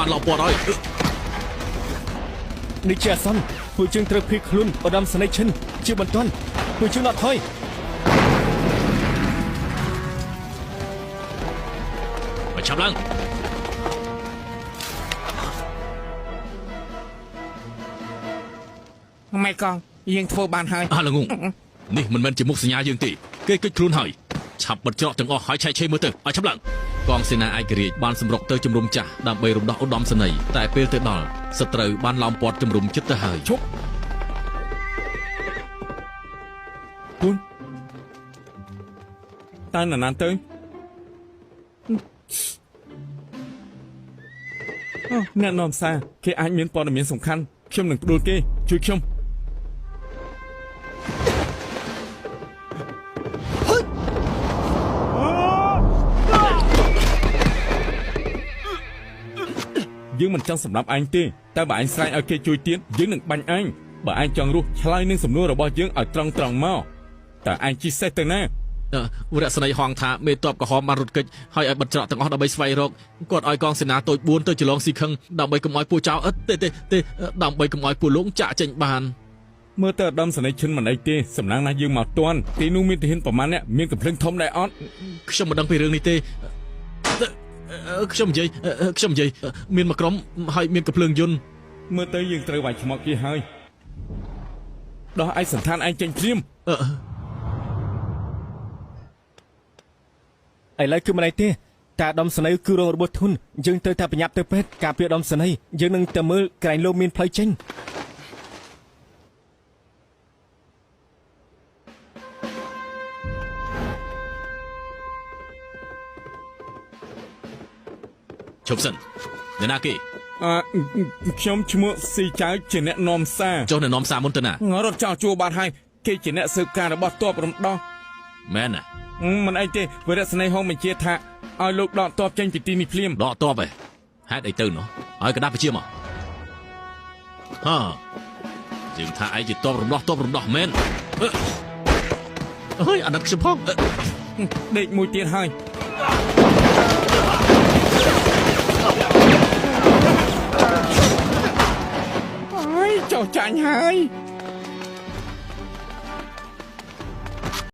បានឡោពណ៌ហើយនេះជាអាសន្នពួកយើងត្រូវភៀសខ្លួនឧត្តមសេនីយ៍ឈិនជាបន្ទាន់ពួកយើងអត់ថយមកឆាប់ឡើងម៉ែកងយើងធ្វើបានហើយល្ងងនេះមិនមែនជាមុខសញ្ញាយើងទេគេគិតខ្លួនហើយឆាប់បិទច្រកទាំងអស់ហើយឆែកឆេរមើលទៅឲ្យឆាប់ឡើងកងសេនាឯករាជ្យបានសម្រុកទៅជំរុំចាស់ដើម្បីរំដោះឧត្តមសេនីយ៍តែពេលទៅដល់សត្រូវបានឡោមព័ទ្ធជំរុំជិតទៅហើយឈប់ពុនតើនរណាទៅអ្នកនាំសារគេអាចមានព័ត៌មានសំខាន់ខ្ញុំនឹងផ្ដួលគេជួយខ្ញុំយើងមិនចង់សម្រាប់ឯងទេតែបើឯងស្រែកឲ្យគេជួយទៀតយើងនឹងបាញ់ឯងបើឯងចង់រស់ឆ្លើយនឹងសំណួររបស់យើងឲ្យត្រង់មកតើឯងជិះសេះទៅណាវរៈស្នេហ៍ហងថាមេតបក្រហមបានរត់គេចហើយឲ្យបិទច្រកទាំងអស់ដើម្បីស្វែងរកគាត់ឲ្យកងសេនាតូច4ទៅចលងស៊ីខឹងដើម្បីកុំឲ្យពួកចៅអិតទេដើម្បីកុំឲ្យពួកលោកចាក់ចេញបានមើលទៅឧត្តមសេនីយ៍ឈិនមិនអីទេសំណាងណាយើងមកទាន់ទីនោះមានទាហានប្រមាណអ្នកមានកំភ្លើងធំដែរអត់ខ្ញុំមិនដឹងពីរឿងនេះទេខ្ញុំនិយាយមានមួយក្រុមហើយមានកំភ្លើងយន្តមើលទៅយើងត្រូវវាយឆ្មក់គេហើយដោះឯកសន្តានឯងចេញព្រាមឥឡូវគឺមិនអីទេតែឧត្តមសេនីយ៍គឺរងរបួសធ្ងន់យើងត្រូវតែប្រញាប់ទៅពេទ្យការពារឧត្តមសេនីយ៍យើងនឹងទៅមើលក្រែងលោមានផ្លូវចេញឈប់សិនអ្នកណាគេខ្ញុំឈ្មោះស៊ីចៅជាអ្នកនាំសារចុះអ្នកនាំសារមុនទៅណារត់ចោលជួបាត់ហើយគេជាអ្នកស៊ើបការរបស់ទ័ពរំដោះមែនណាមិនអីទេវរៈស្នេហ៍ហងបញ្ជាថាឲ្យលោកដកទ័ពចេញពីទីនេះភ្លាមដកទ័ពឯងហេតុអីទៅនោះឲ្យកដាស់ពជាមកយើងថាឯងជាទ័ពរំដោះមែនអើយអាណិតខ្ញុំផងដេកមួយទៀតហើយចោះចាញ់ហើយ